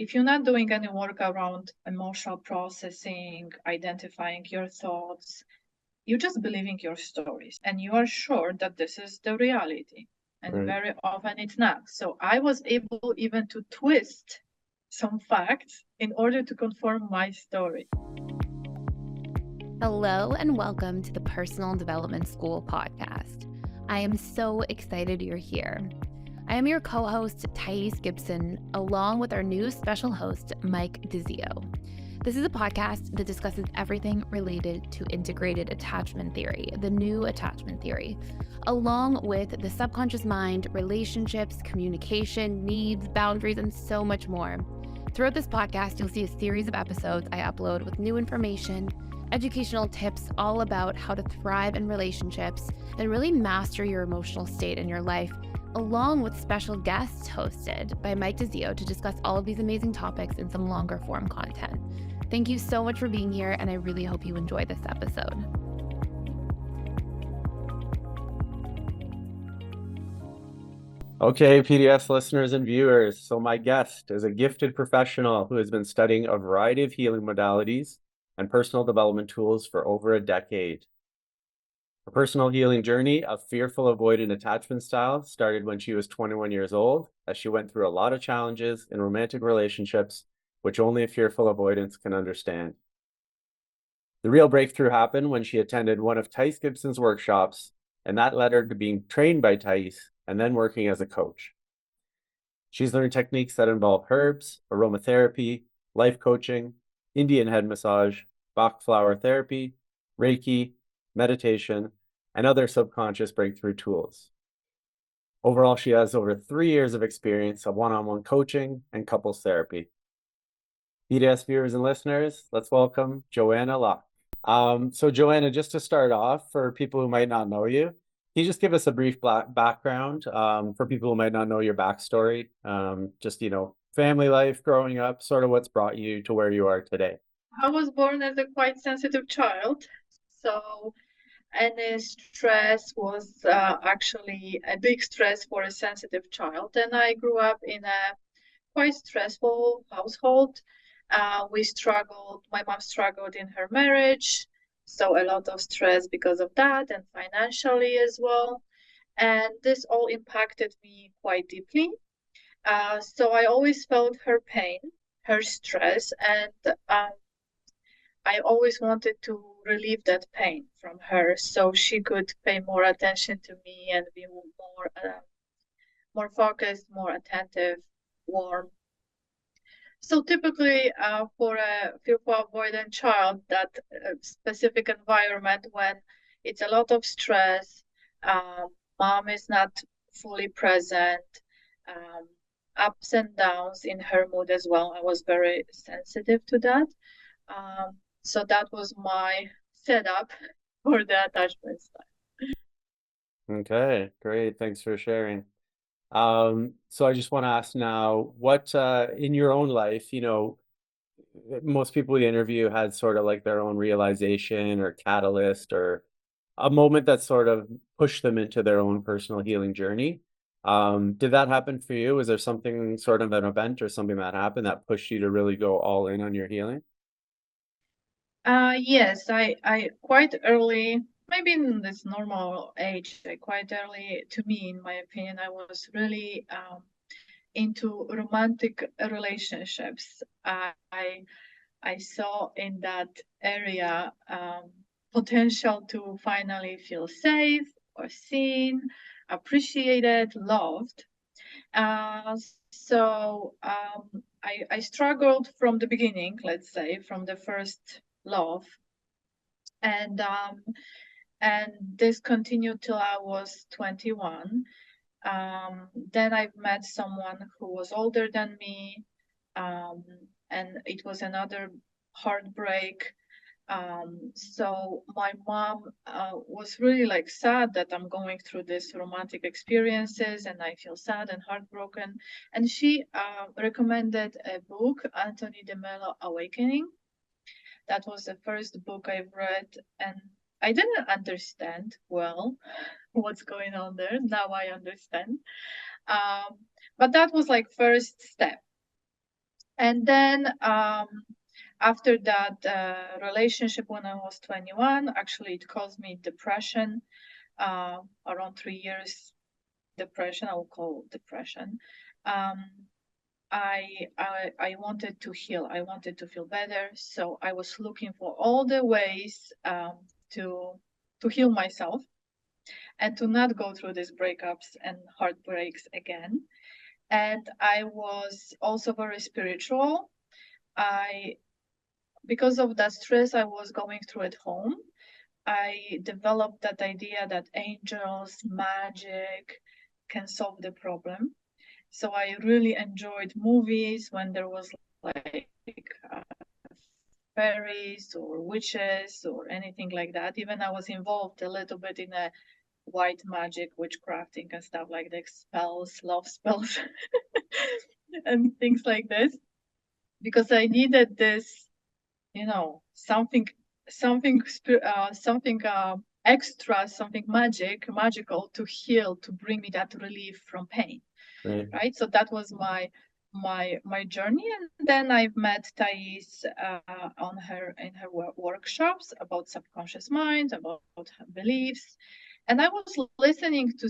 if you're not doing any work around emotional processing, identifying your thoughts, you're just believing your stories and you are sure that this is the reality. And Right. very often it's not. So I was able even to twist some facts in order to confirm my story. Hello, and welcome to the Personal Development School podcast. I am so excited you're here. I am your co host, Thais Gibson, along with our new special host, Mike DiZio. This is a podcast that discusses everything related to integrated attachment theory, the new attachment theory, along with the subconscious mind, relationships, communication, needs, boundaries, and so much more. Throughout this podcast, you'll see a series of episodes I upload with new information, educational tips all about how to thrive in relationships and really master your emotional state in your life, along with special guests hosted by Mike DiZio to discuss all of these amazing topics in some longer form content. Thank you so much for being here, and I really hope you enjoy this episode. Okay, PDS listeners and viewers. So my guest is a gifted professional who has been studying a variety of healing modalities and personal development tools for over a decade. Her personal healing journey of fearful avoidant attachment style started when she was 21 years old, as she went through a lot of challenges in romantic relationships, which only a fearful avoidance can understand. The real breakthrough happened when she attended one of Thais Gibson's workshops, and that led her to being trained by Thais and then working as a coach. She's learned techniques that involve herbs, aromatherapy, life coaching, Indian head massage, Bach flower therapy, Reiki, meditation, and other subconscious breakthrough tools. Overall, she has over 3 years of experience of one-on-one coaching and couples therapy. PDS viewers and listeners, let's welcome Joanna Lach. So Joanna, just to start off, for people who might not know you, can you just give us a brief background for people who might not know your backstory? Just, family life, growing up, sort of what's brought you to where you are today. I was born as a quite sensitive child. So any stress was actually a big stress for a sensitive child. And I grew up in a quite stressful household. My mom struggled in her marriage, so a lot of stress because of that and financially as well. And this all impacted me quite deeply. So I always felt her pain, her stress, and I always wanted to relieve that pain from her so she could pay more attention to me and be more focused, more attentive, warm. So typically, for a fearful avoidant child, that specific environment when it's a lot of stress, mom is not fully present, um, ups and downs in her mood as well. I was very sensitive to that. So that was my setup for the attachment style. Okay, great. Thanks for sharing. So I just want to ask now, what in your own life, most people we interview had sort of like their own realization or catalyst or a moment that sort of pushed them into their own personal healing journey. Did that happen for you? Was there something sort of an event or something that happened that pushed you to really go all in on your healing? Yes, I quite early, maybe in this normal age, quite early to me, in my opinion, I was really into romantic relationships. I saw in that area potential to finally feel safe or seen, appreciated, loved. Uh, so I struggled from the beginning, let's say, from the first love, and um, and this continued till I was 21. Then I met someone who was older than me, um, and it was another heartbreak. So my mom was really like sad that I'm going through these romantic experiences and I feel sad and heartbroken. And she recommended a book, Anthony de Mello, Awakening. That was the first book I've read, and I didn't understand well what's going on there. Now I understand. But that was like first step. And then after that relationship when I was 21, actually it caused me depression, around 3 years depression, I will call depression. I wanted to heal. I wanted to feel better. So I was looking for all the ways to heal myself and to not go through these breakups and heartbreaks again. And I was also very spiritual. I Because of that stress I was going through at home, I developed that idea that angels, magic can solve the problem. So I really enjoyed movies when there was like fairies or witches or anything like that. Even I was involved a little bit in a white magic, witchcrafting and stuff like that, spells, love spells, and things like this, because I needed this, something, something extra, something magical to heal, to bring me that relief from pain. Right. So that was my journey, and then I've met Thais in her workshops about subconscious mind, about her beliefs, and I was listening to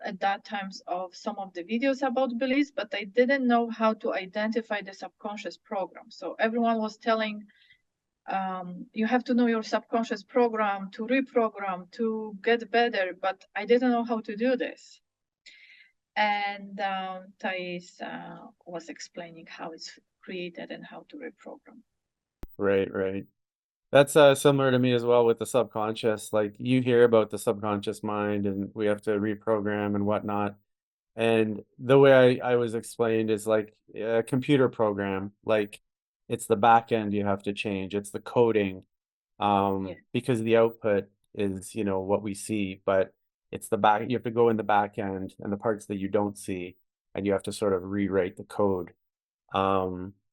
at that times of some of the videos about beliefs, but I didn't know how to identify the subconscious program. So everyone was telling, you have to know your subconscious program to reprogram, to get better, but I didn't know how to do this. And Thais was explaining how it's created and how to reprogram. Right. That's similar to me as well with the subconscious. Like you hear about the subconscious mind and we have to reprogram and whatnot. And the way I was explained is like a computer program, like it's the back end you have to change. It's the coding, because the output is, what we see, but it's the back, you have to go in the back end and the parts that you don't see, and you have to sort of rewrite the code.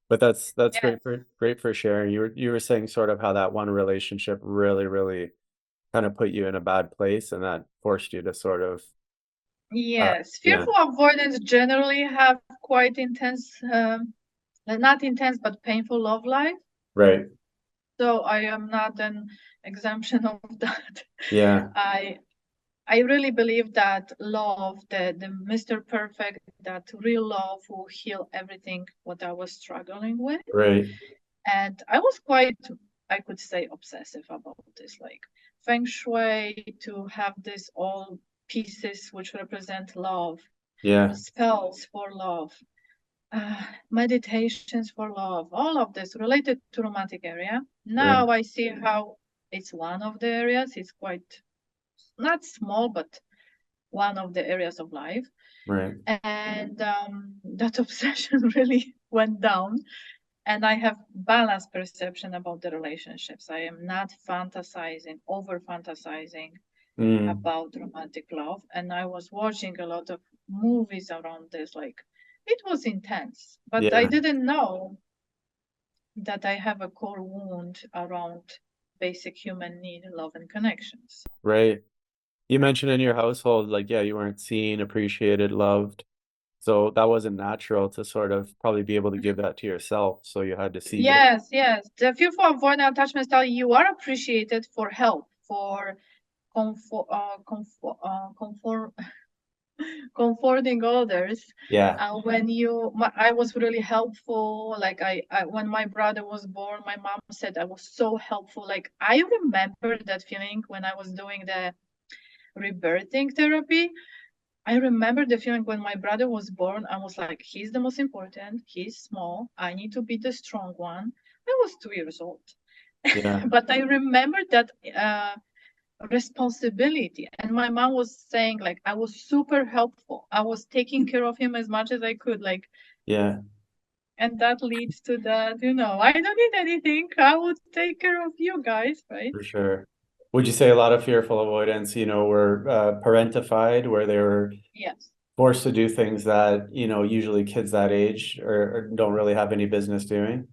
But that's Yes. great for sharing. You were saying sort of how that one relationship really kind of put you in a bad place and that forced you to sort of Yes, yeah. fearful avoidance generally have quite intense, not intense, but painful love life. Right. So I am not an exemption of that. Yeah. I really believe that love, the Mr. Perfect, that real love will heal everything what I was struggling with. Right. And I was quite, I could say, obsessive about this, like feng shui, to have this all pieces which represent love, Yeah. spells for love, meditations for love, all of this related to romantic area. Now I see how it's one of the areas. It's quite not small, but one of the areas of life. Right. And that obsession really went down. And I have balanced perception about the relationships. I am not fantasizing, over fantasizing about romantic love. And I was watching a lot of movies around this. Like, it was intense, but I Yeah. didn't know that I have a core wound around basic human need, love, and connections. Right. You mentioned in your household, like, yeah, you weren't seen, appreciated, loved. So that wasn't natural to sort of probably be able to give that to yourself. So you had to seek it. Yes. The fearful avoidant attachment style, you are appreciated for help, for comfort, comforting others. Yeah. When I was really helpful. Like when my brother was born, my mom said I was so helpful. Like I remember that feeling when I was doing the rebirthing therapy. I remember the feeling when my brother was born. I was like, he's the most important. He's small. I need to be the strong one. I was 2 years old. Yeah. But I remember that responsibility. And my mom was saying, like, I was super helpful. I was taking care of him as much as I could. Like, Yeah. and that leads to that, I don't need anything. I would take care of you guys, right? For sure. Would you say a lot of fearful avoidance, were parentified, where they were Yes. forced to do things that, usually kids that age or don't really have any business doing?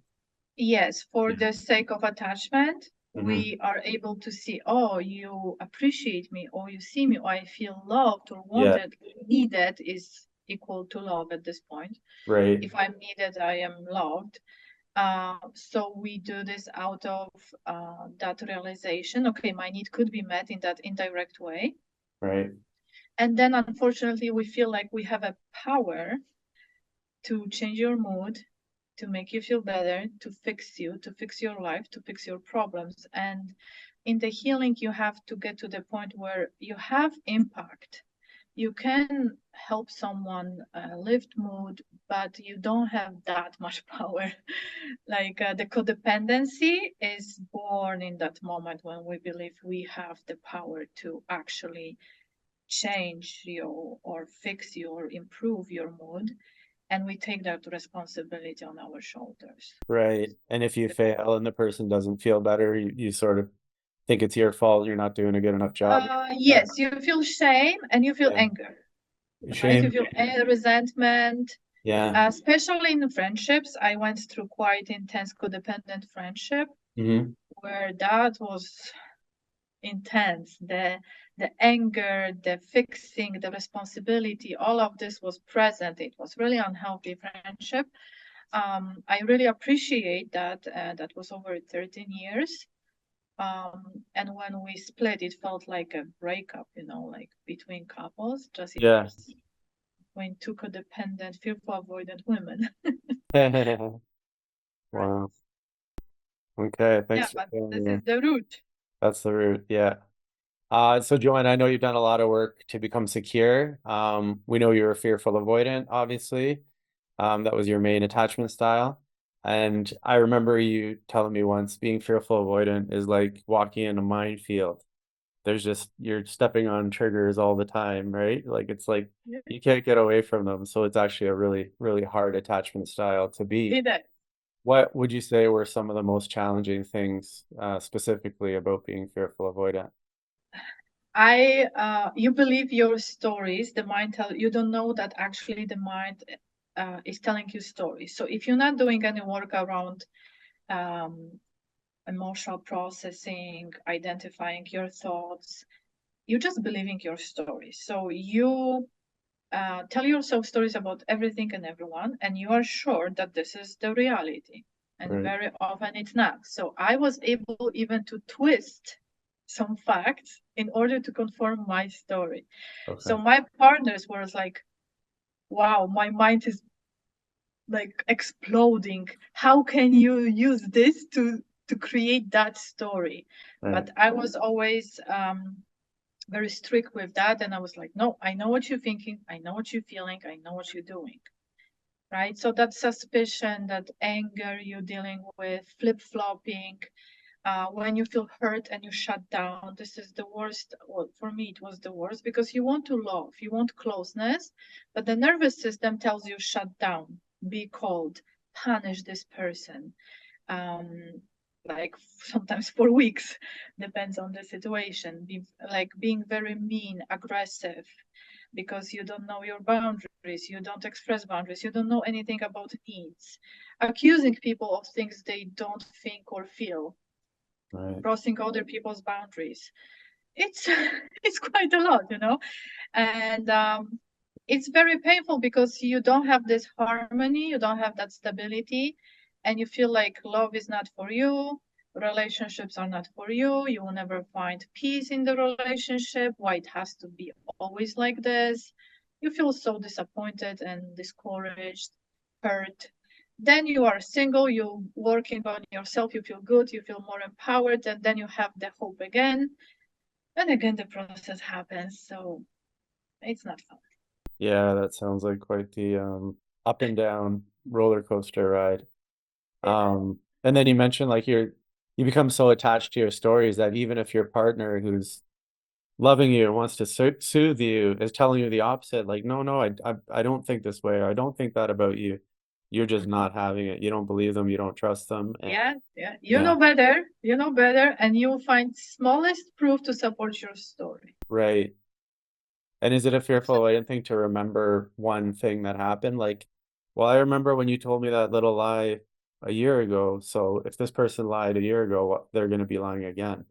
Yes, for the sake of attachment, Mm-hmm. we are able to see, oh, you appreciate me, or you see me, or I feel loved or wanted, needed is equal to love at this point. Right. If I'm needed, I am loved. So we do this out of that realization. Okay, my need could be met in that indirect way. Right. And then unfortunately, we feel like we have a power to change your mood, to make you feel better, to fix you, to fix your life, to fix your problems. And in the healing, you have to get to the point where you have impact. You can help someone lift mood, but you don't have that much power. Like the codependency is born in that moment when we believe we have the power to actually change you or fix you or improve your mood, and we take that responsibility on our shoulders. Right. And if you fail and the person doesn't feel better, you sort of think it's your fault, you're not doing a good enough job. Yes, you feel shame and you feel Yeah. anger, right? Shame. You feel resentment, Yeah. especially in friendships. I went through quite intense codependent friendship where that was intense. The anger, the fixing, the responsibility, all of this was present. It was really unhealthy friendship. I really appreciate that. That was over 13 years. And when we split, it felt like a breakup, like between couples, just Yeah. between two codependent, fearful, avoidant women. Wow. Okay, Yeah, thanks for but sharing this your- is the root. That's the root. Yeah. So Joanna, I know you've done a lot of work to become secure. We know you're a fearful avoidant, obviously. That was your main attachment style. And I remember you telling me once being fearful avoidant is like walking in a minefield. There's just, you're stepping on triggers all the time, right? Like it's like Yeah, you can't get away from them. So it's actually a really, really hard attachment style to be. it is. What would you say were some of the most challenging things, specifically about being fearful avoidant? You believe your stories, the mind tell you don't know that actually the mind is telling you stories. So if you're not doing any work around um, emotional processing, identifying your thoughts, you're just believing your story. So you tell yourself stories about everything and everyone, and you are sure that this is the reality. And Right. very often it's not. So I was able even to twist some facts in order to confirm my story. Okay. So my partners were like, wow, my mind is like exploding. How can you use this to create that story? Right. But I was always very strict with that, and I was like, no, I know what you're thinking, I know what you're feeling, I know what you're doing, right? So that suspicion, that anger you're dealing with, flip-flopping, when you feel hurt and you shut down, this is the worst. Well, for me it was the worst, because you want to love, you want closeness, but the nervous system tells you shut down, be cold, punish this person, like sometimes for weeks, depends on the situation, like being very mean, aggressive, because you don't know your boundaries, you don't express boundaries, you don't know anything about needs, accusing people of things they don't think or feel, Right. crossing other people's boundaries. It's it's quite a lot, and it's very painful because you don't have this harmony, you don't have that stability, and you feel like love is not for you, relationships are not for you, you will never find peace in the relationship, why it has to be always like this. You feel so disappointed and discouraged, hurt. Then you are single, you're working on yourself, you feel good, you feel more empowered, and then you have the hope again, and again the process happens. So it's not fun. Yeah, that sounds like quite the up and down roller coaster ride. And then you mentioned like you become so attached to your stories that even if your partner who's loving you and wants to soothe you is telling you the opposite, like, no, I don't think this way, or I don't think that about you. You're just not having it. You don't believe them, you don't trust them. And Yeah, you yeah, know better, and you'll find smallest proof to support your story. right. And is it a fearful I didn't think to remember one thing that happened? Like, well, I remember when you told me that little lie a year ago. So if this person lied a year ago, they're going to be lying again.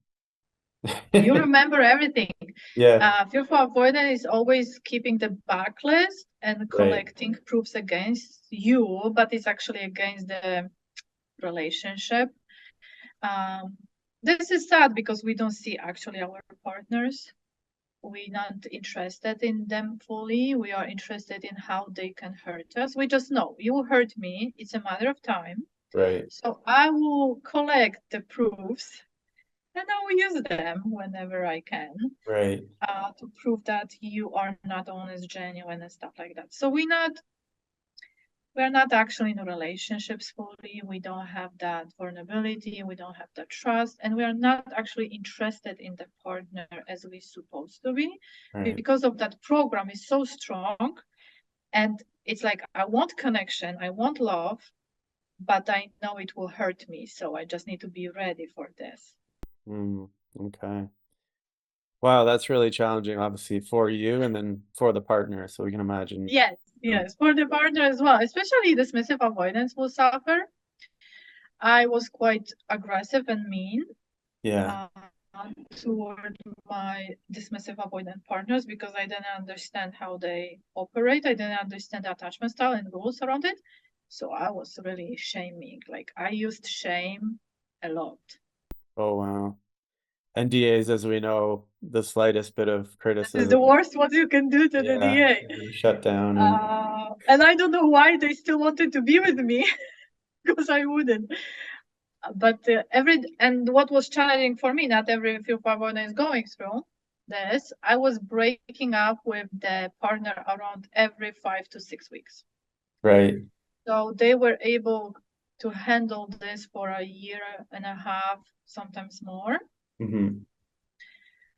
You remember everything. Yeah, Fearful avoidant is always keeping the backlist and right, collecting proofs against you, but it's actually against the relationship. Um, this is sad because we don't see actually our partners. We're not interested in them fully. We are interested in how they can hurt us. We just know you hurt me. It's a matter of time. right, So I will collect the proofs and I will use them whenever I can right. to prove that you are not honest, genuine, and stuff like that. So we're not actually in relationships fully. We don't have that vulnerability. We don't have that trust, and we are not actually interested in the partner as we're supposed to be, Right. because of that program is so strong, and it's like I want connection, I want love, but I know it will hurt me, so I just need to be ready for this. Mm, okay. Wow, that's really challenging, obviously, for you and then for the partner. So we can imagine. Yes, um, yes, for the partner as well, especially dismissive avoidance will suffer. I was quite aggressive and mean Yeah, uh, toward my dismissive avoidant partners because I didn't understand how they operate. I didn't understand the attachment style and rules around it. So I was really shaming. Like I used shame a lot. oh wow. NDAs, as we know, the slightest bit of This is the criticism, worst what you can do to the yeah, DA. shut down. And And I don't know why they still wanted to be with me because I wouldn't. But what was challenging for me, not every fearful avoidant is going through this. I was breaking up with the partner around every 5 to 6 weeks. right. So they were able to handle this for a year and a half, sometimes more. Hmm.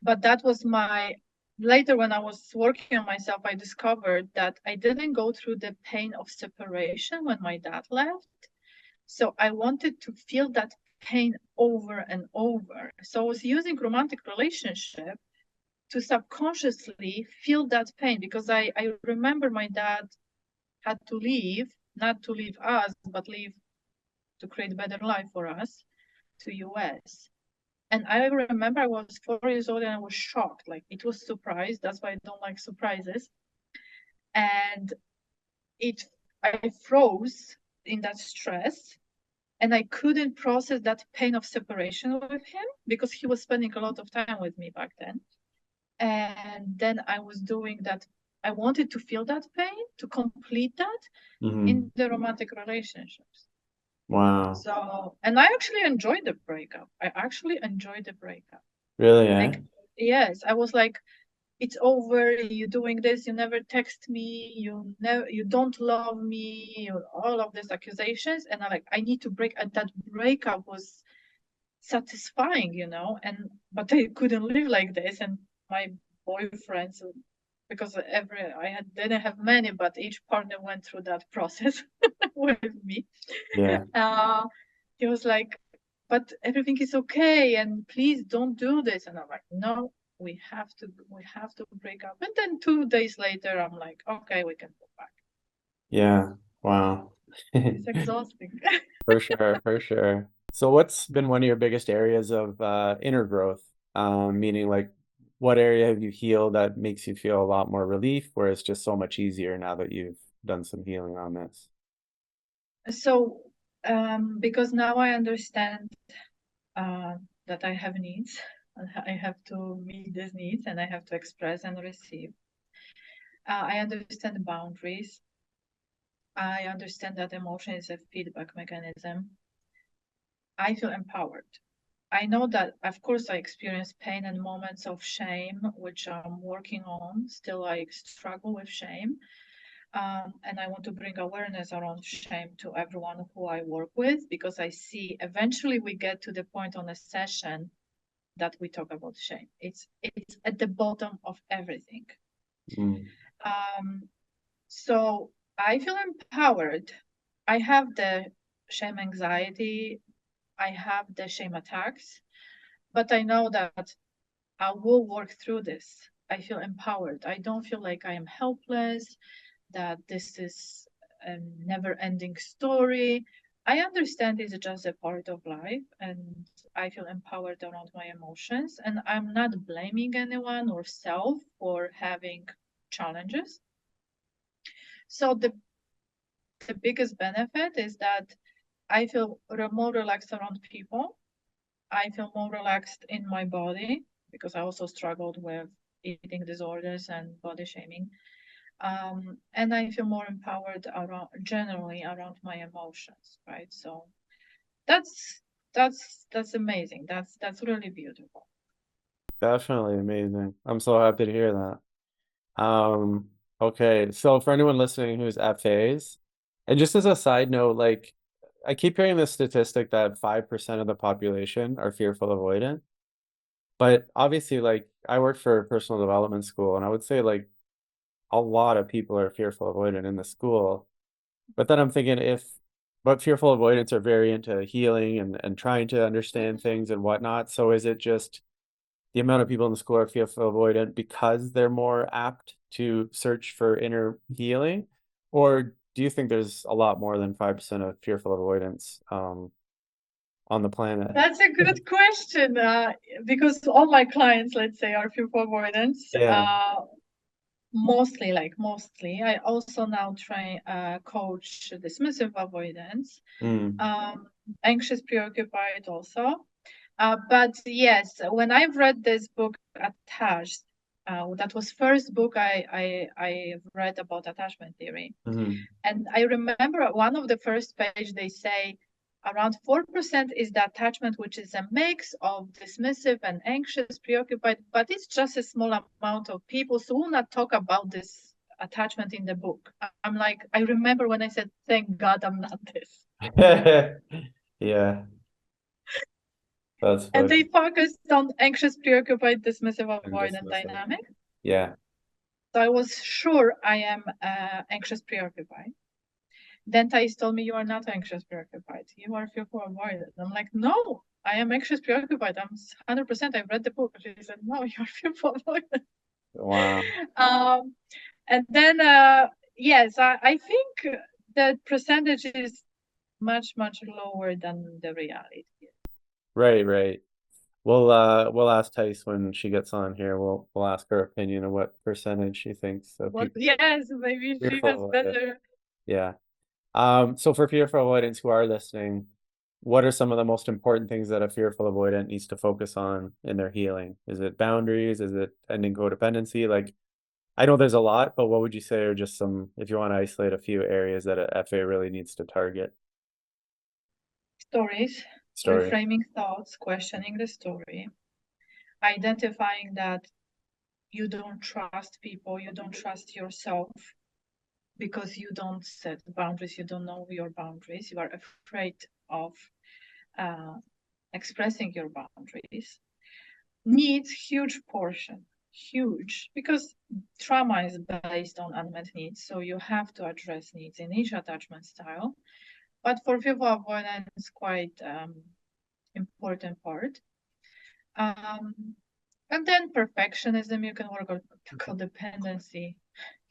But that was my later when I was working on myself, I discovered that I didn't go through the pain of separation when my dad left. So I wanted to feel that pain over and over. So I was using romantic relationship to subconsciously feel that pain because I remember my dad had to leave, not to leave us, but leave to create a better life for us to US. And I remember I was 4 years old and I was shocked. Like it was surprise. That's why I don't like surprises. And it I froze in that stress and I couldn't process that pain of separation with him because he was spending a lot of time with me back then. And then I was doing that. I wanted to feel that pain to complete that Hmm. in the romantic relationships. Wow. So, and I actually enjoyed the breakup. I actually enjoyed the breakup. Really, eh? Like, yes, I was like, it's over. You doing this. You never text me. You don't love me. All of these accusations, and I need to break. And that breakup was satisfying, and but I couldn't live like this. And my boyfriends, because didn't have many, but each partner went through that process with me. Yeah, Uh, he was like, but everything is okay, and please don't do this. And I'm like, no, we have to break up. And then 2 days later, I'm like, okay, we can go back. yeah. Wow. It's exhausting. For sure, for sure. So what's been one of your biggest areas of inner growth? Meaning like what area have you healed that makes you feel a lot more relief, where it's just so much easier now that you've done some healing on this? So, because now I understand uh, that I have needs, and I have to meet these needs, and I have to express and receive. I understand the boundaries. I understand that emotion is a feedback mechanism. I feel empowered. I know that, of course, I experience pain and moments of shame, which I'm working on. Still, I struggle with shame. And I want to bring awareness around shame to everyone who I work with because I see eventually we get to the point on a session that we talk about shame. It's at the bottom of everything. Mm. Um, so I feel empowered. I have the shame anxiety. I have the shame attacks, but I know that I will work through this. I feel empowered. I don't feel like I am helpless, that this is a never ending story. I understand it's just a part of life, and I feel empowered around my emotions, and I'm not blaming anyone or self for having challenges. So the biggest benefit is that I feel more relaxed around people. I feel more relaxed in my body because I also struggled with eating disorders and body shaming. And I feel more empowered generally around my emotions, right? So that's that's amazing. That's really beautiful. Definitely amazing. I'm so happy to hear that. Okay, so for anyone listening who's FAs, and just as a side note, like I keep hearing this statistic that 5% of the population are fearful avoidant. But obviously, like I work for a personal development school, and I would say like a lot of people are fearful avoidant in the school. But then I'm thinking but fearful avoidants are very into healing and trying to understand things and whatnot. So is it just the amount of people in the school are fearful avoidant because they're more apt to search for inner healing? Or do you think there's a lot more than 5% of fearful avoidance on the planet? That's a good question because all my clients, let's say, are fearful avoidance. Yeah. Mostly. I also now train coach dismissive avoidance, Mm. anxious preoccupied also. But yes, when I've read this book Attached, that was first book I read about attachment theory. Mm-hmm. And I remember one of the first page they say around 4% is the attachment, which is a mix of dismissive and anxious, preoccupied, but it's just a small amount of people. So we'll not talk about this attachment in the book. I'm like, I remember when I said, thank God I'm not this. Yeah, that's And they funny. focused on anxious, preoccupied, dismissive, And avoidant dismissive. dynamic. Yeah. So I was sure I am anxious, preoccupied. Then Thais told me, you are not anxious preoccupied. You are fearful avoidant. I'm like, no, I am anxious preoccupied. I'm 100%. I've read the book. She said, no, you're fearful avoidant. Wow. Um, and then, yes, I think the percentage is much, much lower than the reality. Right. We'll ask Tice when she gets on here. We'll ask her opinion on what percentage she thinks of Well, people yes, maybe she fearful has of it. better. Yeah. So for fearful avoidants who are listening, what are some of the most important things that a fearful avoidant needs to focus on in their healing? Is it boundaries? Is it ending codependency? Like, I know there's a lot, but what would you say are just some, if you want to isolate a few areas that a FA really needs to target? Stories, Stories. reframing thoughts, questioning the story, identifying that you don't trust people, you don't trust yourself because you don't set boundaries, you don't know your boundaries, you are afraid of uh, expressing your boundaries. Needs huge portion, huge, because trauma is based on unmet needs, so you have to address needs in each attachment style. But for fearful avoidance, quite important part. And then perfectionism, you can work on codependency,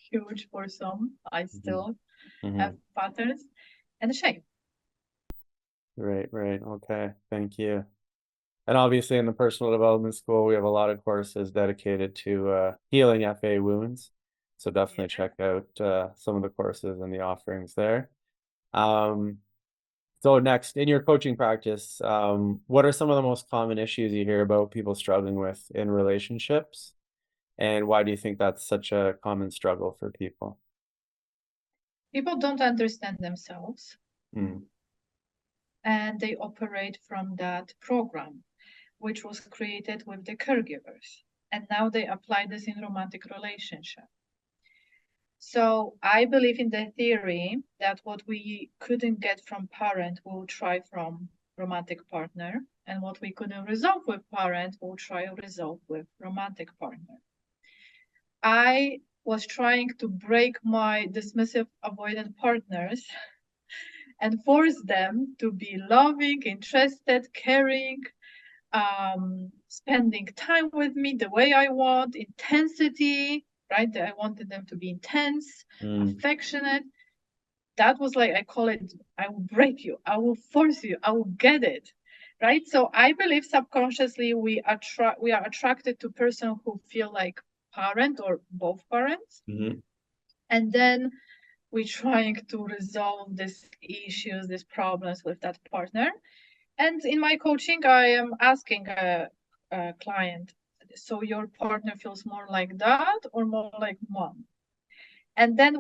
huge for some. I still have patterns and shame. Right. Okay. Thank you. And obviously in the personal development school, we have a lot of courses dedicated to healing FA wounds. So definitely check out some of the courses and the offerings there. Um, so next, in your coaching practice, what are some of the most common issues you hear about people struggling with in relationships? And why do you think that's such a common struggle for people? People don't understand themselves Mm. and they operate from that program, which was created with the caregivers. And now they apply this in romantic relationship. So I believe in the theory that what we couldn't get from parent, we'll try from romantic partner, and what we couldn't resolve with parent, we'll try to resolve with romantic partner. I was trying to break my dismissive avoidant partners and force them to be loving, interested, caring, spending time with me the way I want, intensity, right? I wanted them to be intense, Mm. affectionate. that was like, I call it, I will break you, I will force you, I will get it. Right. So I believe subconsciously we are attracted to person who feel like parent or both parents. Mm-hmm. And then we're trying to resolve these issues, these problems with that partner. And in my coaching, I am asking a client, so your partner feels more like dad or more like mom? And then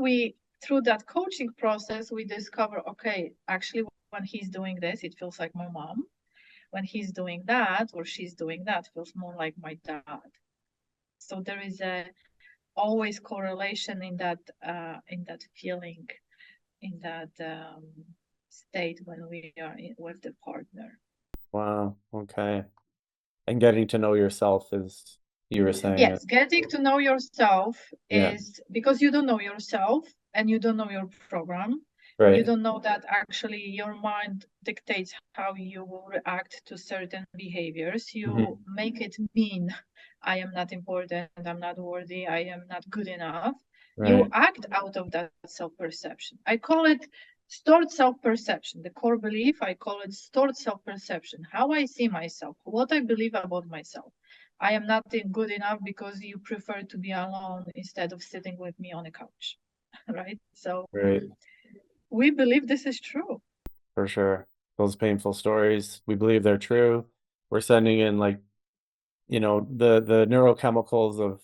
through that coaching process, we discover, okay, actually, when he's doing this, it feels like my mom. When he's doing that or she's doing that, feels more like my dad. So there is a always correlation in that feeling, in that state when we are with the partner. Wow. Okay. And getting to know yourself, is you were saying it. Yes, getting to know yourself Yeah. is because you don't know yourself and you don't know your program. You Right. don't know that actually your mind dictates how you will react to certain behaviors. You Mm-hmm. make it mean, I am not important, I'm not worthy, I am not good enough. You Right. act out of that self-perception. I call it stored self-perception. The core belief, I call it stored self-perception. How I see myself, what I believe about myself. I am not good enough because you prefer to be alone instead of sitting with me on a couch. Right? So Right. we believe this is true. For sure. Those painful stories, we believe they're true. We're sending in, like, the neurochemicals of,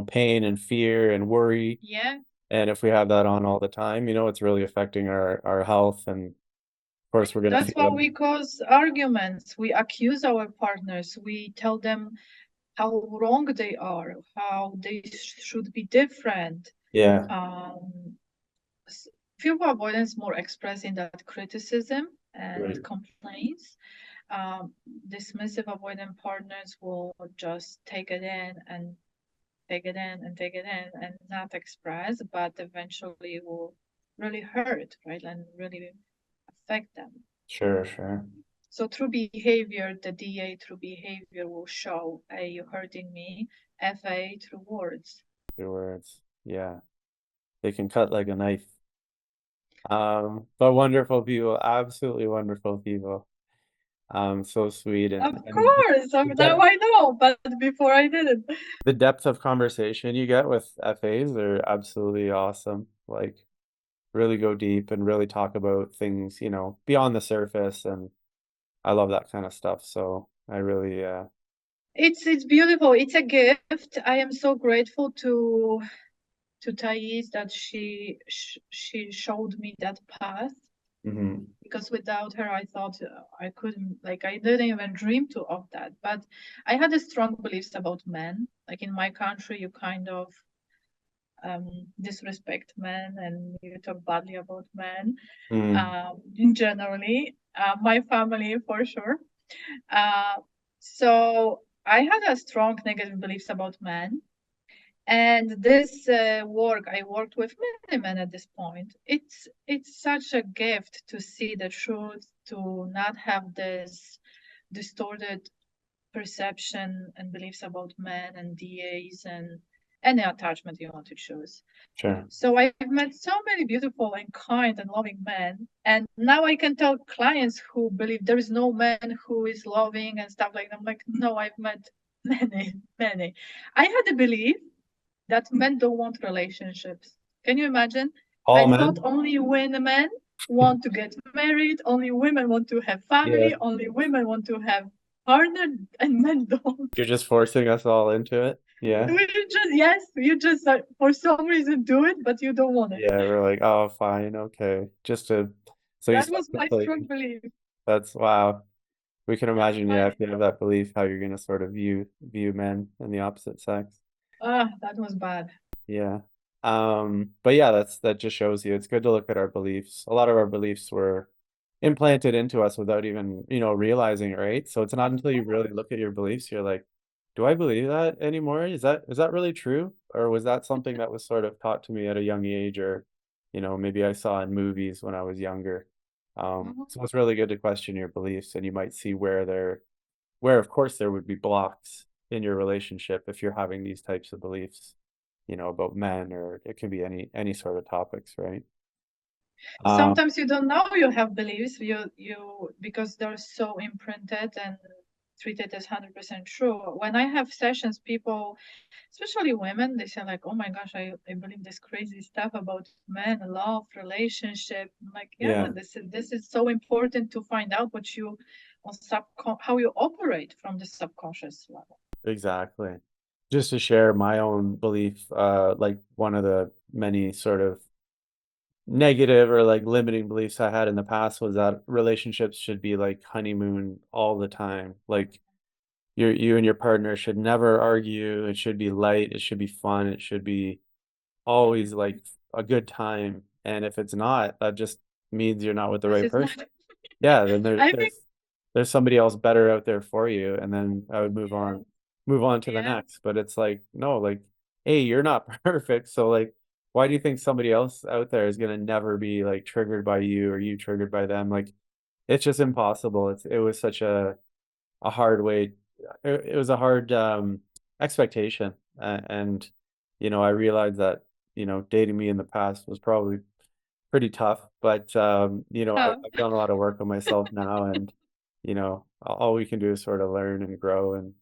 pain and fear and worry. Yeah. And if we have that on all the time, it's really affecting our health. And of course, we're gonna That's why feel we it. cause arguments. We accuse our partners. We tell them how wrong they are, how they should be different. Yeah. Um, Fear avoidance more expressed in that criticism and Right. complaints. Dismissive avoidant partners will just take it in and take it in and take it in and not express, but eventually will really hurt, right? And really affect them. Sure. Sure. So through behavior, the DA through behavior will show, hey, you're hurting me. FA through words. Your words. Yeah. They can cut like a knife. But wonderful people, absolutely wonderful people. So sweet. Of And course, the now depth, I know, but before I didn't. the depth of conversation you get with FAs are absolutely awesome. Like, really go deep and really talk about things, beyond the surface. And I love that kind of stuff. So I really, It's beautiful. It's a gift. I am so grateful to Thais that she showed me that path, mhm. because without her I thought I couldn't, like, I didn't even dream to of that. But I had a strong beliefs about men. Like in my country, you kind of disrespect men and you talk badly about men. Mm, In generally, my family for sure. Uh, so I had a strong negative beliefs about men. And this work, I worked with many men at this point. It's such a gift to see the truth, to not have this distorted perception and beliefs about men and DAs and any attachment you want to choose. sure. So I've met so many beautiful and kind and loving men. And now I can tell clients who believe there is no man who is loving and stuff like that. I'm like, no, I've met many, many. I had a belief that men don't want relationships. Can you imagine? I All thought men? only women want to get married, only women want to have Yeah. family, only women want to have partner, and men don't. You're just forcing us all into it. Yeah. We just, yes, you just for some reason do it, but you don't want it. Yeah. We're like, oh, fine. Okay. So you That start was to my like, strong belief. that's wow. We can imagine, yeah, I if you have that belief, how you're gonna sort of view men and the opposite sex. that was bad. Yeah. But yeah, that just shows you it's good to look at our beliefs. A lot of our beliefs were implanted into us without even, realizing it, right? So it's not Of until you course. really look at your beliefs, you're like, do I believe that anymore? Is that really true? Or was that something that was sort of taught to me at a young age, or, maybe I saw in movies when I was younger. Mhm. So it's really good to question your beliefs, and you might see where of course there would be blocks in your relationship if you're having these types of beliefs, about men, or it can be any sort of topics, right? Sometimes you don't know you have beliefs, because they're so imprinted and treated as 100% true. When I have sessions, people, especially women, they say like, "Oh my gosh, I believe this crazy stuff about men, love, relationship." I'm like, yeah, Yeah, this is so important to find out what you how you operate from the subconscious level. exactly. Just to share my own belief, like one of the many sort of negative or like limiting beliefs I had in the past was that relationships should be like honeymoon all the time. Like you and your partner should never argue. It should be light. It should be fun. It should be always like a good time. And if it's not, that just means you're not with the This right is not. person. Yeah, then I think. there's somebody else better out there for you, and then I would Yeah, move on to the yeah. next. But it's like, no, like, hey, you're not perfect, so like, why do you think somebody else out there is gonna never be like triggered by you or you triggered by them? Like, it's just impossible. It was such a hard way. It was a hard expectation, and I realized that dating me in the past was probably pretty tough, but Oh, I've done a lot of work on myself now, and all we can do is sort of learn and grow and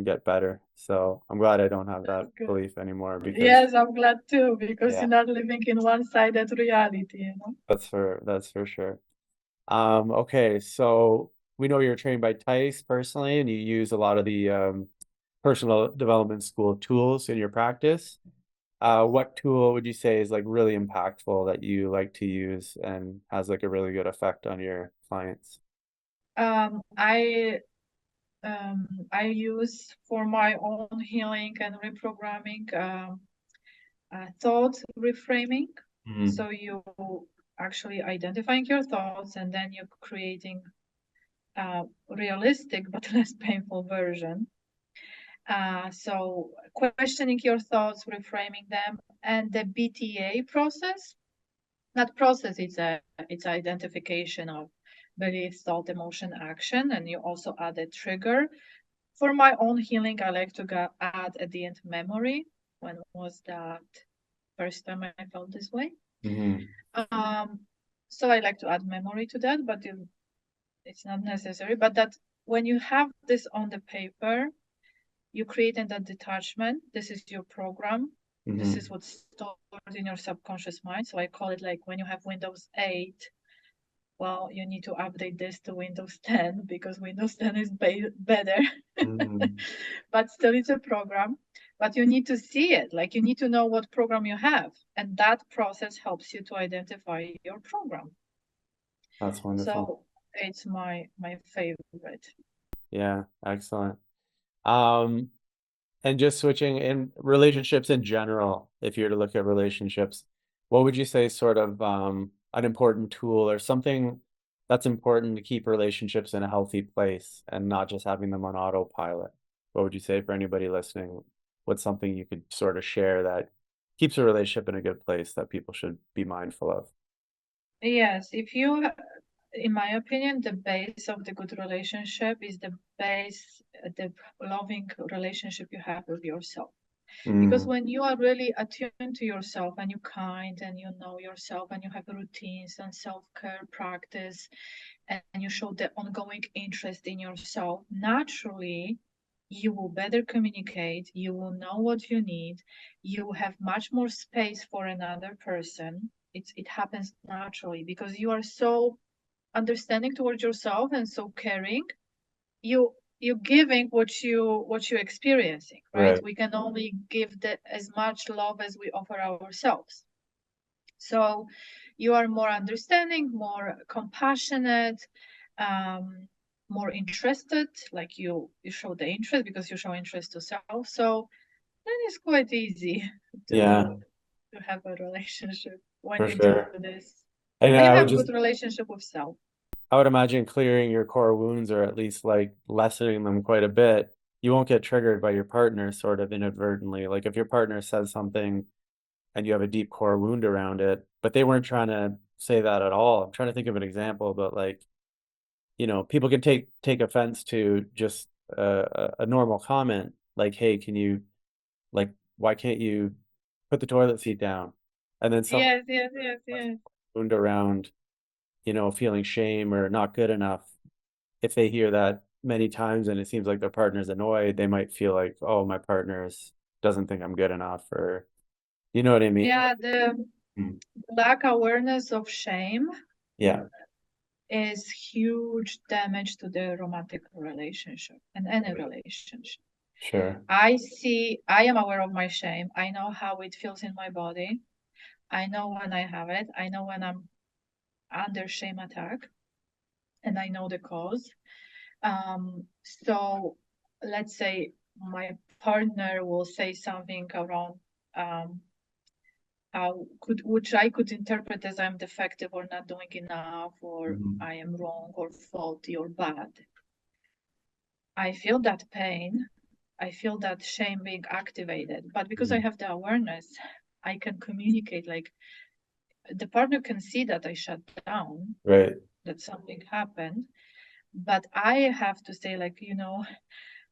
get better. So I'm glad I don't have that that's good. belief anymore because Yes, I'm glad too, because yeah, you're not living in one-sided reality. that's for sure. Okay, so we know you're trained by Tice personally, and you use a lot of the personal development school tools in your practice. What tool would you say is like really impactful that you like to use and has like a really good effect on your clients? Um, I I use for my own healing and reprogramming, thought reframing. Mhm. So you actually identifying your thoughts, and then you're creating a realistic but less painful version. So questioning your thoughts, reframing them, and the BTA process. That process, it's identification of belief, thought, emotion, action, and you also add a trigger. For my own healing, I like to add at the end memory. When was that first time I felt this way? Mhm. Um, so I like to add memory to that, but it's not necessary. But that when you have this on the paper, you create in that detachment. This is your program. This is Mhm. what's stored in your subconscious mind. So I call it like when you have Windows 8, well, you need to update this to Windows 10 because Windows 10 is better. Mhm. But still, it's a program. But you need to see it. Like you need to know what program you have. And that process helps you to identify your program. That's wonderful. So it's my favorite. Yeah, excellent. Um, and just switching in relationships in general, if you were to look at relationships, what would you say is sort of an important tool or something that's important to keep relationships in a healthy place and not just having them on autopilot? What would you say for anybody listening? What's something you could sort of share that keeps a relationship in a good place that people should be mindful of? Yes, in my opinion, the base of the good relationship is the loving relationship you have with yourself. Because Mm, when you are really attuned to yourself and you're kind and you know yourself and you have routines and self-care practice and you show the ongoing interest in yourself, naturally you will better communicate, you will know what you need, you will have much more space for another person. It happens naturally because you are so understanding towards yourself and so caring. You giving what you experiencing, right? right. We can only give as much love as we offer ourselves. So you are more understanding, more compassionate, um, more interested. Like you show the interest because you show interest to self. So then it's quite easy Yeah, to have a relationship when for you do sure. this. And When you I would have just good relationship with self. I would imagine clearing your core wounds or at least like lessening them quite a bit, you won't get triggered by your partner sort of inadvertently. Like if your partner says something and you have a deep core wound around it, but they weren't trying to say that at all. I'm trying to think of an example, but like, people can take offense to just a normal comment, like, "Hey, can you like why can't you put the toilet seat down?" And then some Yes, yes, yes, yes. wound around, feeling shame or not good enough, if they hear that many times and it seems like their partner's annoyed, they might feel like, oh, my partner's doesn't think I'm good enough, or you know what I mean? Yeah, the Mm. lack awareness of shame Yeah, is huge damage to the romantic relationship and any relationship. sure. I am aware of my shame. I know how it feels in my body. I know when I have it. I know when I'm under shame attack, and I know the cause. So let's say my partner will say something around which I could interpret as I'm defective or not doing enough, or Mhm. I am wrong or faulty or bad. I feel that pain. I feel that shame being activated. But because I have the awareness, I can communicate. Like the partner can see that I shut down, Right. that something happened. But I have to say, like,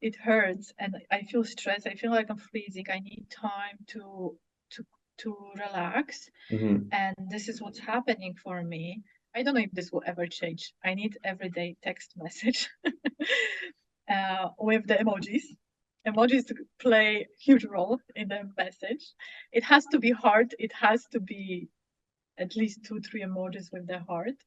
it hurts and I feel stressed. I feel like I'm freezing. I need time to to relax. Hmm. And this is what's happening for me. I don't know if this will ever change. I need everyday text message with the emojis. Emojis play huge role in the message. It has to be heart. It has to be at least 2, 3 emojis with the heart.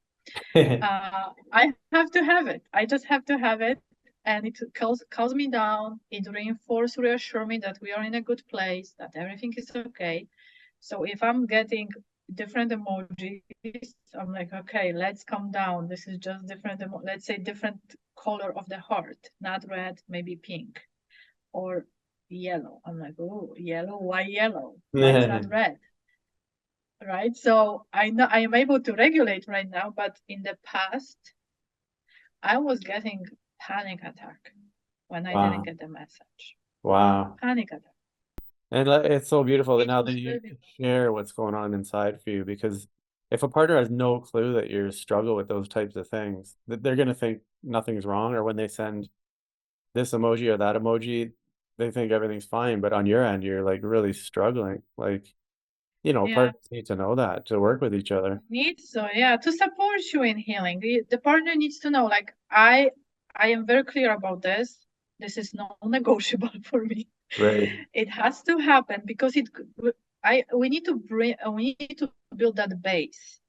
I have to have it. I just have to have it, and it calms me down. It reassure me that we are in a good place, that everything is okay. So if I'm getting different emojis, I'm like, okay, let's calm down. This is just different. Let's say different color of the heart, not red, maybe pink, or yellow. I'm like, oh, yellow. Why yellow? Why it's not red? Right. So I know I am able to regulate right now, but in the past, I was getting panic attack when I didn't Wow. get the message. Wow. Panic attack. And it's so beautiful that It now was that you really share what's going on inside for you, because if a partner has no clue that you struggle with those types of things, that they're going to think nothing's wrong, or when they send this emoji or that emoji, they think everything's fine. But on your end, you're like really struggling. Like, yeah. partners need to know that to work with each other. Needs so yeah to support you in healing. The partner needs to know, like, I am very clear about this. This is non-negotiable for me. Right. It has to happen because we need to build that base.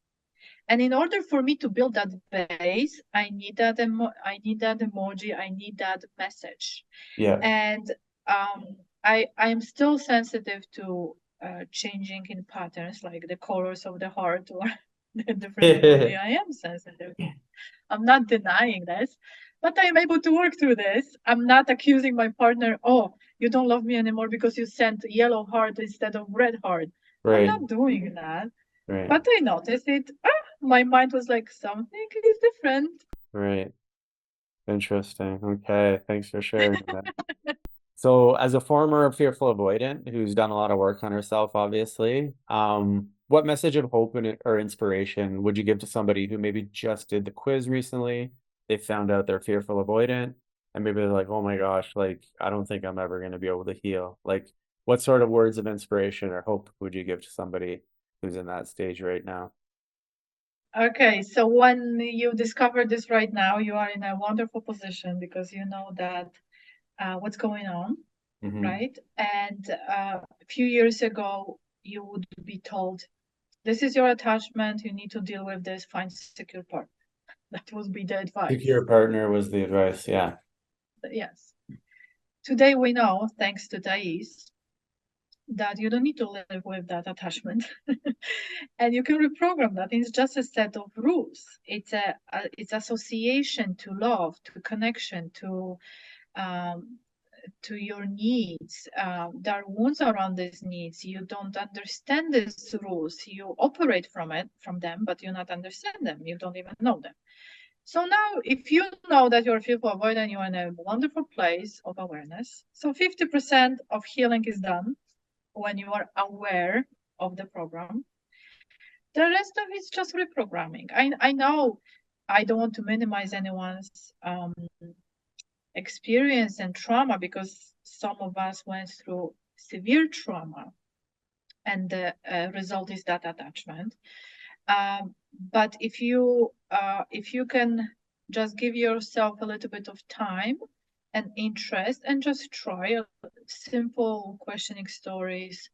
And in order for me to build that base, I need that emoji, I need that message. Yeah. And I am still sensitive to changing in patterns, like the colors of the heart or the different emoji. I am sensitive. I'm not denying this, but I am able to work through this. I'm not accusing my partner, oh, you don't love me anymore because you sent yellow heart instead of red heart. I'm Right. not doing that. Right. But I noticed it. My mind was like, something is different. Right. Interesting. Okay. Thanks for sharing that. So, as a former fearful avoidant who's done a lot of work on herself, obviously, what message of hope or inspiration would you give to somebody who maybe just did the quiz recently? They found out they're fearful avoidant, and maybe they're like, "Oh my gosh, like I don't think I'm ever going to be able to heal." Like, what sort of words of inspiration or hope would you give to somebody who's in that stage right now? Okay, so when you discover this right now, you are in a wonderful position because you know that what's going on, Hmm. right? And a few years ago, you would be told, this is your attachment, you need to deal with this, find secure partner. That would be the advice. Secure partner was the advice. Yeah. Yes. Today we know, thanks to Thais, that you don't need to live with that attachment. And you can reprogram that. It's just a set of rules. It's association to love, to connection, um, to your needs. There are wounds around these needs. You don't understand these rules. You operate from them, but you not understand them. You don't even know them. So now, if you know that you're fearful avoidant, you're in a wonderful place of awareness. So 50% of healing is done when you are aware of the program. The rest of it's just reprogramming. I know I don't want to minimize anyone's experience and trauma, because some of us went through severe trauma, and the result is that attachment. But if you can just give yourself a little bit of time and interest and just try simple questioning stories,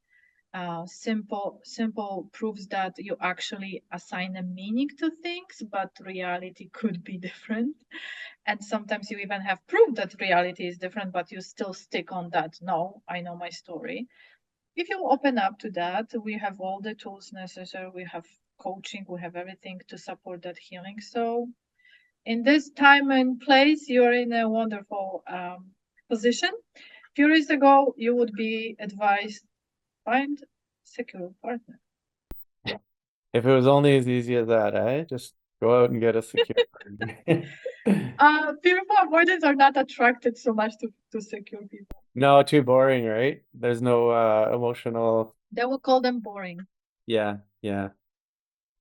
simple proofs that you actually assign a meaning to things, but reality could be different. And sometimes you even have proof that reality is different, but you still stick on that. No, I know my story. If you open up to that, we have all the tools necessary. We have coaching, we have everything to support that healing. So in this time and place, you're in a wonderful position. A few years ago, you would be advised, find secure partner. If it was only as easy as that, eh? Just go out and get a secure partner. People avoidants are not attracted so much to secure people. No, too boring, right? There's no emotional. They will call them boring. Yeah.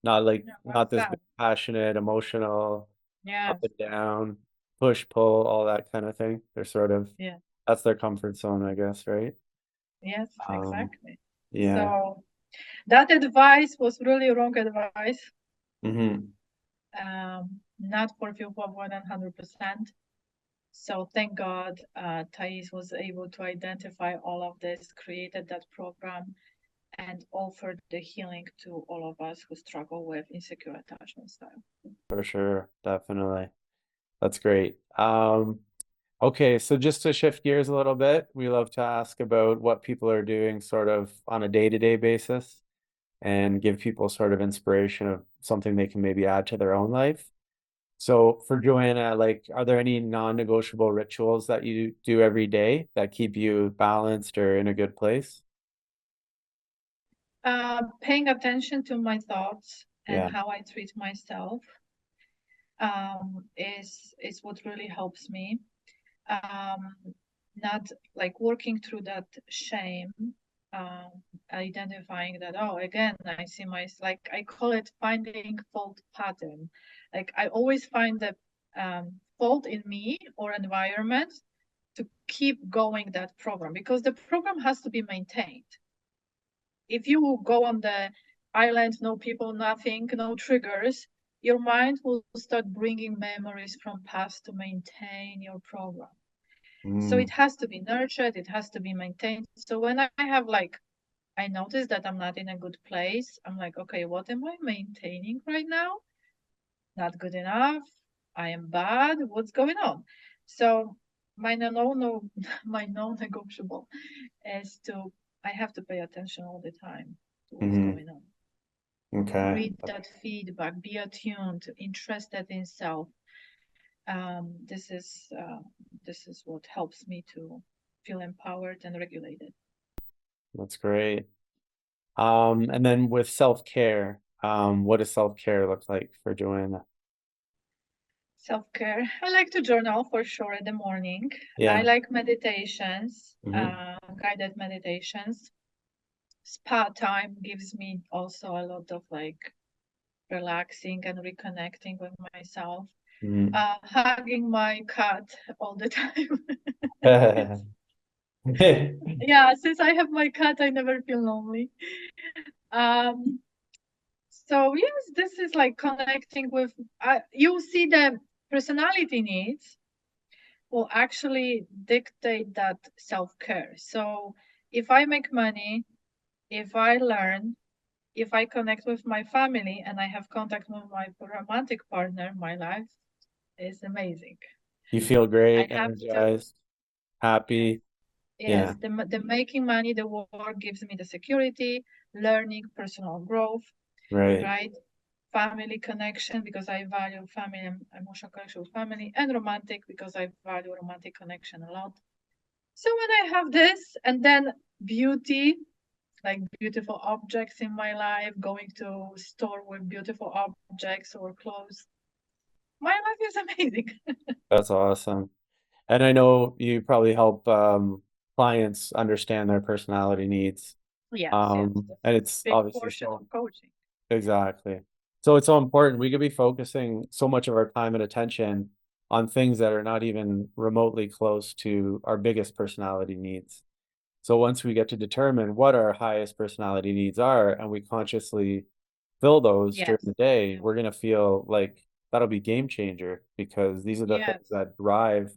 Not this sad. passionate, emotional, Yeah. up and down, push, pull, all that kind of thing. They're sort of, that's their comfort zone, I guess, right? Yes, exactly. Yeah. So that advice was really wrong advice. Not for people more than 100%. So thank God, Thais was able to identify all of this, created that program, and offered the healing to all of us who struggle with insecure attachment style. For sure, definitely. That's great. Okay, so just to shift gears a little bit, we love to ask about what people are doing sort of on a day-to-day basis and give people sort of inspiration of something they can maybe add to their own life. So for Joanna, like, are there any non-negotiable rituals that you do every day that keep you balanced or in a good place? Paying attention to my thoughts and Yeah. how I treat myself is what really helps me. Not like working through that shame, identifying that, oh, again, I see like I call it finding fault pattern. Like I always find the fault in me or environment to keep going that program, because the program has to be maintained. If you go on the island, no people, nothing, no triggers, your mind will start bringing memories from past to maintain your program. So it has to be nurtured, it has to be maintained. So when I have I notice that I'm not in a good place, I'm like, okay, what am I maintaining right now? Not good enough. I am bad. What's going on? So my non-negotiable is I have to pay attention all the time to what's going on. Okay. Read that feedback, be attuned, interested in self. This is what helps me to feel empowered and regulated. That's great. And then with self-care, what does self-care look like for Joanna? Self-care. I like to journal for sure in the morning. Yeah. I like meditations, guided meditations. Spa time gives me also a lot of relaxing and reconnecting with myself. Hugging my cat all the time. Yeah, since I have my cat, I never feel lonely. So yes, this is like connecting with, you see the personality needs will actually dictate that self-care. So if I make money, if I learn, if I connect with my family and I have contact with my romantic partner, my life is amazing. You feel great, energized, happy. Yes, the making money, the work gives me the security, learning, personal growth, right? Family connection, because I value family and emotional connection with family, and romantic, because I value romantic connection a lot. So when I have this, and then beauty, like beautiful objects in my life, going to store with beautiful objects or clothes, my life is amazing. That's awesome. And I know you probably help clients understand their personality needs. Yes, and it's big obviously portion of coaching. Exactly. So it's so important. We could be focusing so much of our time and attention on things that are not even remotely close to our biggest personality needs. So once we get to determine what our highest personality needs are, and we consciously fill those during Yes. the day, we're going to feel like that'll be game changer, because these are the things Yes. that drive,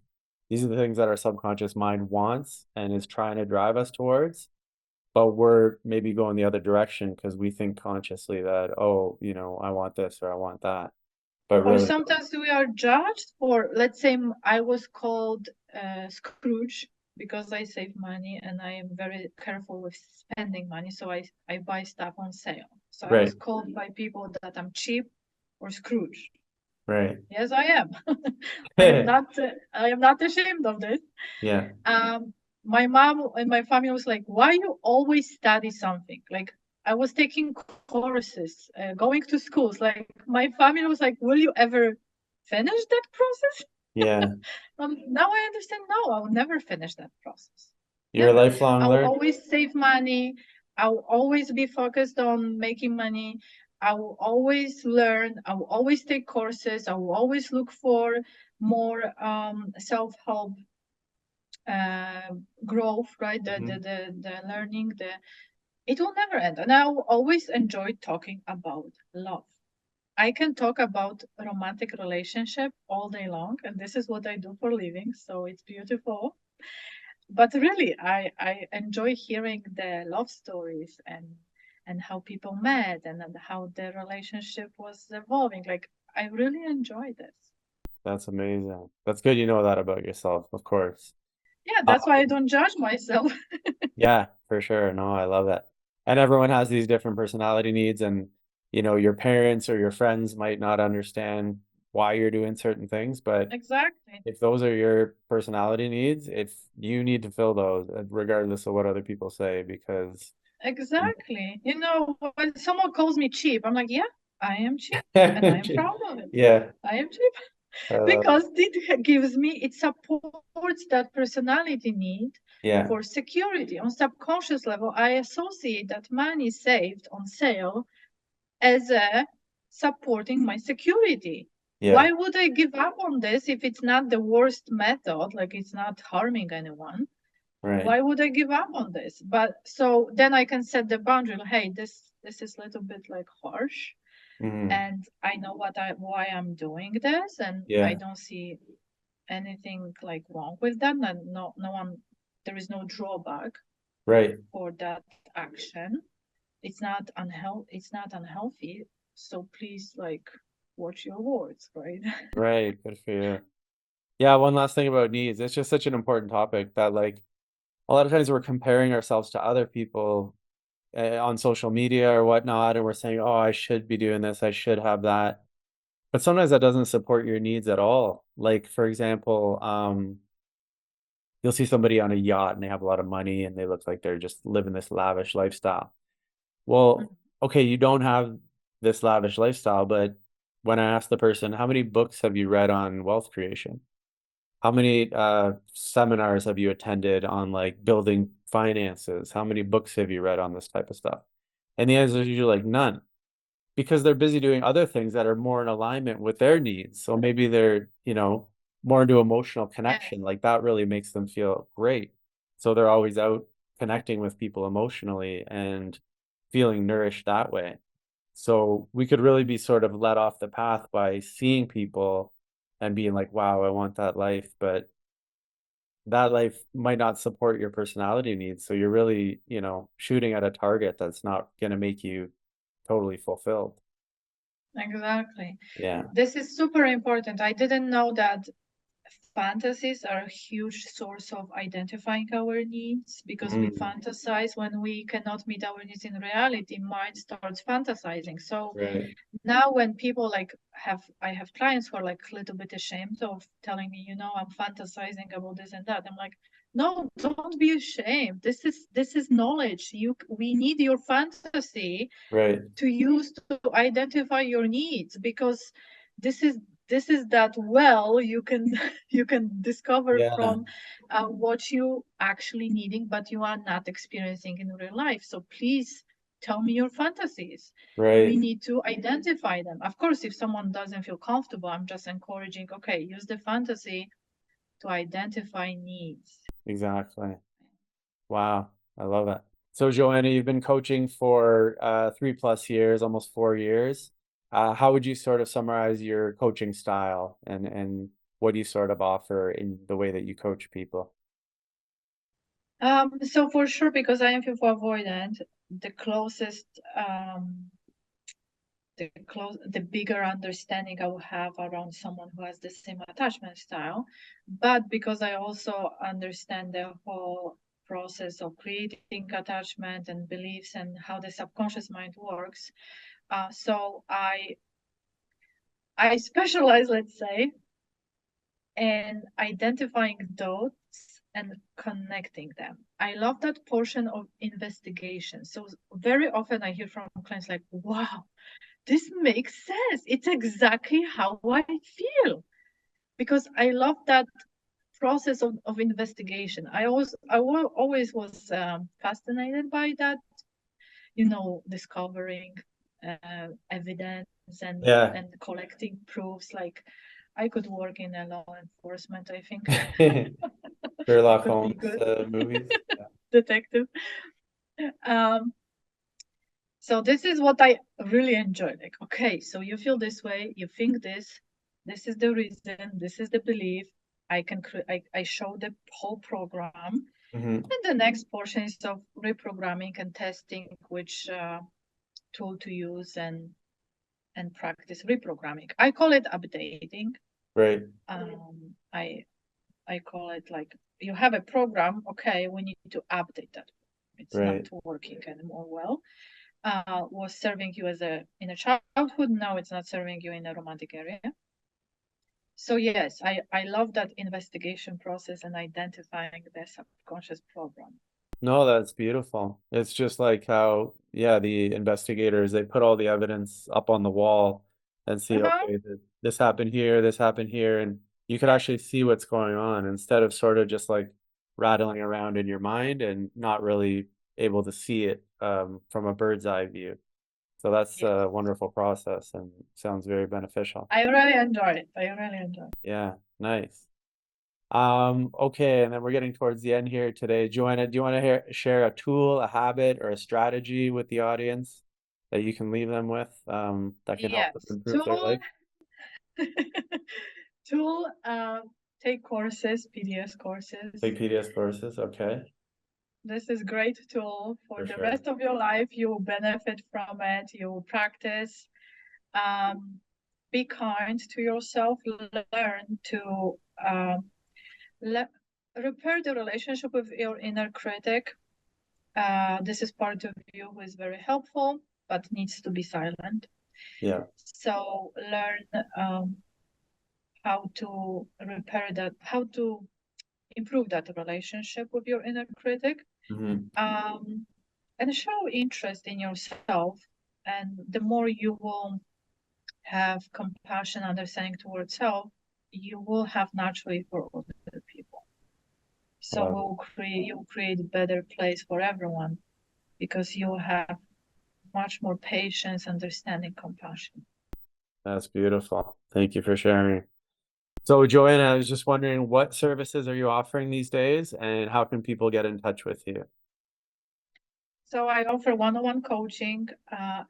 these are the things that our subconscious mind wants and is trying to drive us towards. But we're maybe going the other direction because we think consciously that, oh, I want this or I want that. But Or really, sometimes we are judged for, let's say, I was called Scrooge because I save money and I am very careful with spending money. So I buy stuff on sale. So I was right, called by people that I'm cheap or Scrooge. right. Yes, I am. I am not ashamed of this. Yeah, My mom and my family was like, "Why you always study something?" Like I was taking courses, going to schools. Like my family was like, "Will you ever finish that process?" yeah. Now I understand. No, I will never finish that process. You're a Never. lifelong I will learner. always save money. I will always be focused on making money. I will always learn. I will always take courses. I will always look for more self-help growth, right? The, the Mhm. the the learning. It will never end. And I will always enjoy talking about love. I can talk about romantic relationship all day long, and this is what I do for living. So it's beautiful. But really, I enjoy hearing the love stories and how people met and how their relationship was evolving. Like I really enjoy this. That's amazing. That's good you know that about yourself, of course. Yeah, Uh, that's why I don't judge myself. yeah, for sure. No, I love it. And everyone has these different personality needs, and your parents or your friends might not understand why you're doing certain things, but Exactly. if those are your personality needs, if you need to fill those, regardless of what other people say, because Exactly. When someone calls me cheap, I'm like, yeah, I am cheap and I am proud of it. yeah, I am cheap I love it. because it supports that personality need Yeah, for security. On subconscious level, I associate that money saved on sale as a supporting my security. yeah, Why would I give up on this if it's not the worst method, like it's not harming anyone? right. Why would I give up on this? But so then I can set the boundary. Hey, this is a little bit like harsh, Mhm. and I know why I'm doing this, and I Yeah, don't see anything like wrong with that. And no one, there is no drawback right, for that action. It's not unhealthy. So please, like, watch your words, right? right. Good for you. Yeah, one last thing about needs. It's just such an important topic that, like, a lot of times we're comparing ourselves to other people on social media or whatnot, and we're saying, "Oh, I should be doing this. I should have that." But sometimes that doesn't support your needs at all. Like, for example, you'll see somebody on a yacht and they have a lot of money and they look like they're just living this lavish lifestyle. Well, okay, you don't have this lavish lifestyle, but when I ask the person, how many books have you read on wealth creation? How many seminars have you attended on like building finances? How many books have you read on this type of stuff? And the answer is usually like none, because they're busy doing other things that are more in alignment with their needs. So maybe they're, more into emotional Yes, connection. Like that really makes them feel great. So they're always out connecting with people emotionally and feeling nourished that way. So we could really be sort of let off the path by seeing people and being like, wow, I want that life. But that life might not support your personality needs. So you're really, shooting at a target that's not going to make you totally fulfilled. exactly. Yeah. This is super important. I didn't know that fantasies are a huge source of identifying our needs because we Mm, fantasize when we cannot meet our needs in reality. Mind starts fantasizing. So right. now when people like I have clients who are like a little bit ashamed of telling me, I'm fantasizing about this and that. I'm like, no, don't be ashamed. This is knowledge. We need your fantasy Right. to use to identify your needs because this is that well you can you can discover Yeah. from what you actually needing but you are not experiencing in real life. So please tell me your fantasies. We Right. need to identify them. Of course, if someone doesn't feel comfortable, I'm just encouraging, okay, use the fantasy to identify needs. Exactly. Wow. I love it. So Joanna, you've been coaching for 3+ years, almost 4 years. How would you sort of summarize your coaching style and what do you sort of offer in the way that you coach people? So for sure, because I am people avoidant, the closest, the bigger understanding I will have around someone who has the same attachment style. But because I also understand the whole process of creating attachment and beliefs and how the subconscious mind works, so I specialize, let's say, in identifying dots and connecting them. I love that portion of investigation. So very often I hear from clients like, wow, this makes sense. It's exactly how I feel. Because I love that process of investigation. I always was fascinated by that, discovering evidence and Yeah. and collecting proofs. Like I could work in a law enforcement, I think. Sherlock Could be Holmes good. movies. Detective. So this is what I really enjoy. Like, okay, so you feel this way, you think this is the reason, this is the belief. I show the whole program. Mhm. And the next portion is of reprogramming and testing which tool to use and practice reprogramming. I call it updating. Right. I call it like you have a program, okay, we need to update that. It's Right. not working anymore well. Was serving you in a childhood, now it's not serving you in a romantic area. So yes, I love that investigation process and identifying the subconscious program. No, that's beautiful. It's just like how, yeah, the investigators, they put all the evidence up on the wall and see, Uh-huh. okay, this happened here, and you could actually see what's going on instead of sort of just like rattling around in your mind and not really able to see it from a bird's eye view. So that's Yes. a wonderful process and sounds very beneficial. I really enjoy it. I really enjoy it. Yeah, nice. Okay, and then we're getting towards the end here today. Joanna, do you want to share a tool, a habit, or a strategy with the audience that you can leave them with that can help them Yes. improve their life? Tool, take courses, PDS courses. Take PDS courses, okay, This is great tool for for the sure. rest of your life. You will benefit from it. You will practice. Be kind to yourself. Learn to repair the relationship with your inner critic. This is part of you who is very helpful, but needs to be silent. Yeah. So learn how to repair that, how to improve that relationship with your inner critic, Mm-hmm. and show interest in yourself. And the more you will have compassion, understanding towards self, you will have naturally for other people. So Wow. you'll create a better place for everyone because you'll have much more patience, understanding, compassion. That's beautiful. Thank you for sharing. So, Joanna, I was just wondering, what services are you offering these days, and how can people get in touch with you? So I offer one-on-one coaching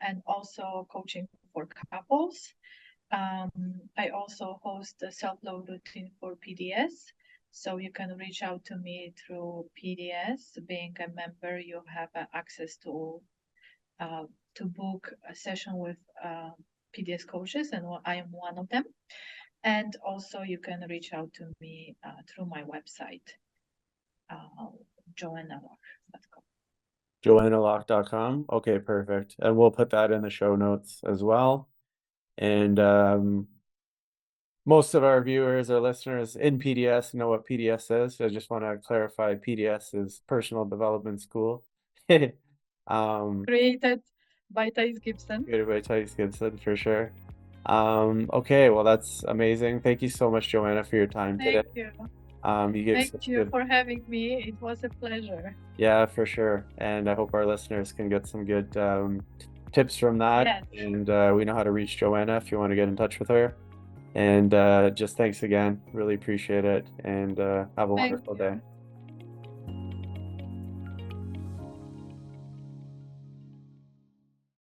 and also coaching for couples. I also host a self-love routine for PDS. So you can reach out to me through PDS. Being a member, you have access to book a session with PDS coaches, and I am one of them. And also you can reach out to me through my website, joannalach.com. JoannaLach.com. Okay, perfect. And we'll put that in the show notes as well. And most of our viewers or listeners in PDS know what PDS is. So I just want to clarify PDS is Personal Development School. Created by Gibson. Created by Tice Gibson for sure. Okay, well, that's amazing. Thank you so much, Joanna, for your time today. Thank you. You gave Thank such you good, for having me. It was a pleasure. yeah, for sure. And I hope our listeners can get some good tips from that. Yes. And we know how to reach Joanna if you want to get in touch with her. And just thanks again. Really appreciate it. And have a wonderful day.